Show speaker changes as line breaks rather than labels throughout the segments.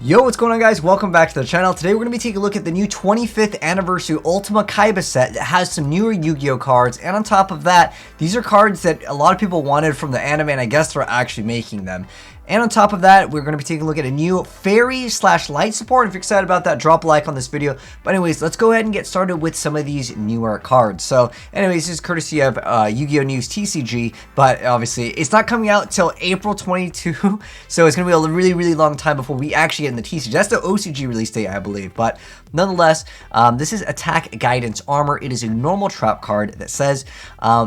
Yo, what's going on, guys? Welcome back to the channel. Today we're going to be taking a look at the new 25th anniversary Ultima Kaiba set that has some newer Yu-Gi-Oh cards, and on top of that, these are cards that a lot of people wanted from the anime, and I guess they're actually making them. And on top of that, we're going to be taking a look at a new fairy/light support. If you're excited about that, drop a like on this video. But anyways, let's go ahead and get started with some of these newer cards. So anyways, this is courtesy of Yu-Gi-Oh News TCG, but obviously it's not coming out till April 22, so it's going to be a really long time before we actually get in the TCG. That's the OCG release date, I believe. But nonetheless, this is Attack Guidance Armor. It is a normal trap card that says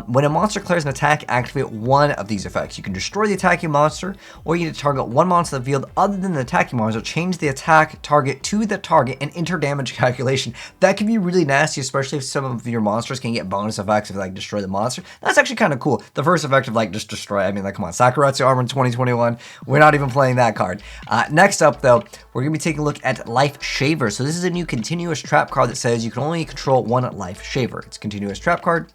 when a monster declares an attack, activate one of these effects. You can destroy the attacking monster, or you to target one monster in the field other than the attacking monster, change the attack target to the target, and enter damage calculation. That can be really nasty, especially if some of your monsters can get bonus effects if like destroy the monster. That's actually kind of cool. The first effect of like just destroy, I mean, like, come on, Sakuratsu Armor in 2021, we're not even playing that card. Next up though, we're gonna be taking a look at Life Shaver. So this is a new continuous trap card that says you can only control one Life Shaver. It's a continuous trap card.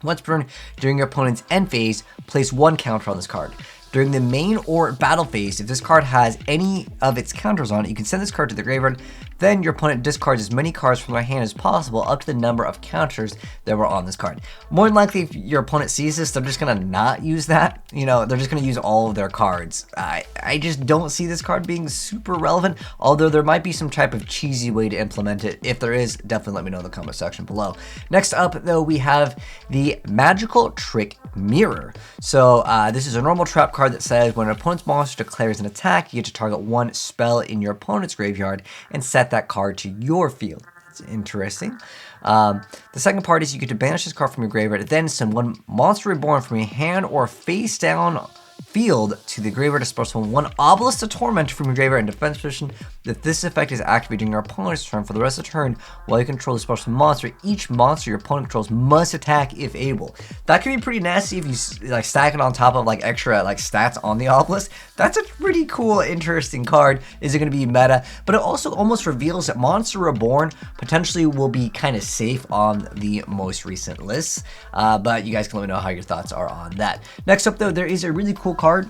Once per turn during your opponent's end phase, place one counter on this card. During the main or battle phase, if this card has any of its counters on it, you can send this card to the graveyard. Then your opponent discards as many cards from their hand as possible up to the number of counters that were on this card. More than likely, if your opponent sees this, they're just going to not use that. You know, they're just going to use all of their cards. I just don't see this card being super relevant, although there might be some type of cheesy way to implement it. If there is, definitely let me know in the comment section below. Next up, though, we have the Magical Trick Mirror. So this is a normal trap card that says when an opponent's monster declares an attack, you get to target one spell in your opponent's graveyard and set that card to your field. That's interesting. The second part is you get to banish this card from your graveyard, then send one monster reborn from your hand or face down field to the graveyard to special one Obelisk the Tormentor from your graveyard in defense position. If this effect is activated during your opponent's turn for the rest of the turn while you control the special monster, each monster your opponent controls must attack if able. That can be pretty nasty if you like stack it on top of like extra like stats on the Obelisk. That's a pretty cool, interesting card. Is it going to be meta? But it also almost reveals that Monster Reborn potentially will be kind of safe on the most recent lists. But you guys can let me know how your thoughts are on that. Next up though, there is a really cool card.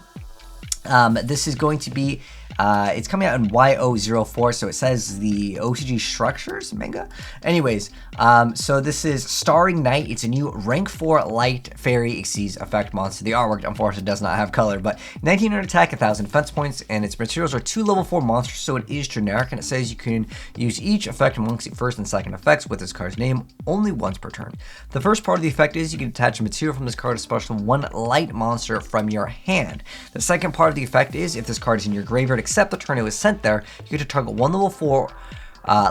This is going to be, it's coming out in YuGiOh, so it says the OCG Structures manga. Anyways, so this is Starring Night. It's a new rank 4 light fairy exceeds effect monster. The artwork, unfortunately, does not have color, but 1900 attack, 1000 defense points, and its materials are 2 level 4 monsters, so it is generic, and it says you can use each effect amongst the first and second effects with this card's name only once per turn. The first part of the effect is you can attach a material from this card to special one light monster from your hand. The second part of the effect is if this card is in your graveyard except the turn it was sent there, you get to target one level 4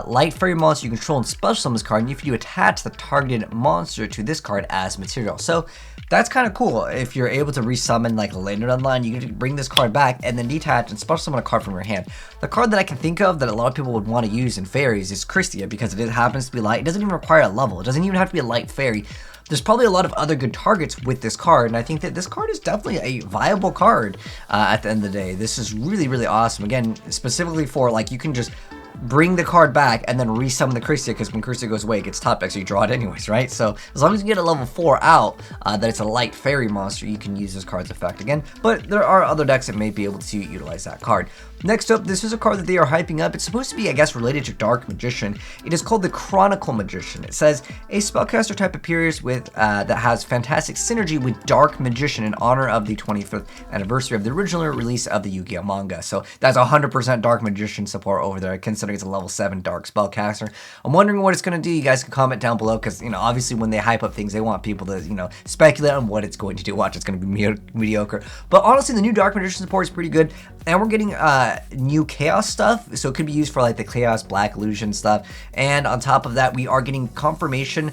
light fairy monster you control and special summon this card, and if you attach the targeted monster to this card as material. So that's kind of cool. If you're able to resummon like later down the line, you can bring this card back and then detach and special summon a card from your hand. The card that I can think of that a lot of people would want to use in fairies is Christia, because it happens to be light. It doesn't even require a level. It doesn't even have to be a light fairy. There's probably a lot of other good targets with this card, and I think that this card is definitely a viable card at the end of the day. This is really awesome. Again, specifically for like, you can just bring the card back and then resummon the Christia, because when Christia goes away, it gets top deck, so you draw it anyways, right? So as long as you get a level 4 out, that it's a light fairy monster, you can use this card's effect again. But there are other decks that may be able to utilize that card. Next up, this is a card that they are hyping up. It's supposed to be, I guess, related to Dark Magician. It is called the Chronicle Magician. It says a spellcaster type appears with that has fantastic synergy with Dark Magician in honor of the 25th anniversary of the original release of the Yu-Gi-Oh manga. So that's 100% Dark Magician support over there, considering it's a level 7 Dark spellcaster. I'm wondering what it's going to do. You guys can comment down below, because, you know, obviously when they hype up things, they want people to, you know, speculate on what it's going to do. Watch, it's going to be mediocre. But honestly, the new Dark Magician support is pretty good, and we're getting new chaos stuff, so it could be used for like the chaos black illusion stuff. And on top of that, we are getting confirmation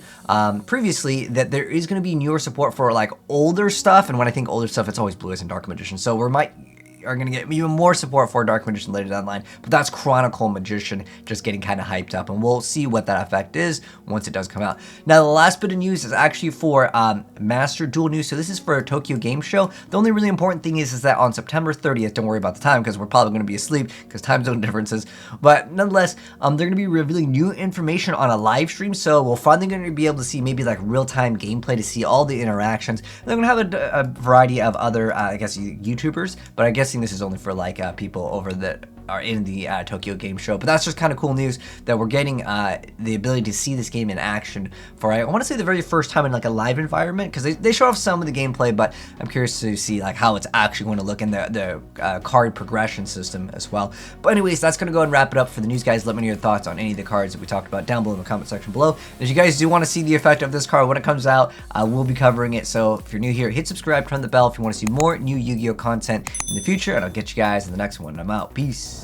previously that there is going to be newer support for like older stuff, and when I think older stuff, it's always Blue Eyes and Dark Magician, so we are going to get even more support for Dark Magician later down the line. But that's Chronicle Magician just getting kind of hyped up, and we'll see what that effect is once it does come out. Now, the last bit of news is actually for Master Duel news. So this is for a Tokyo Game Show. The only really important thing is that on September 30th, don't worry about the time, because we're probably going to be asleep because time zone differences. But nonetheless, they're going to be revealing new information on a live stream. So we're finally going to be able to see maybe like real-time gameplay to see all the interactions. They're going to have a variety of other, I guess, YouTubers, but I guess guessing this is only for like people over that are in the Tokyo Game Show, but that's just kind of cool news that we're getting the ability to see this game in action for, I want to say, the very first time in like a live environment, because they show off some of the gameplay, but I'm curious to see like how it's actually going to look in the card progression system as well. But anyways, that's going to go and wrap it up for the news, guys. Let me know your thoughts on any of the cards that we talked about down below in the comment section below. If you guys do want to see the effect of this card when it comes out, we'll be covering it. So if you're new here, hit subscribe, turn the bell if you want to see more new Yu-Gi-Oh content in the future, and I'll get you guys in the next one. I'm out. Peace.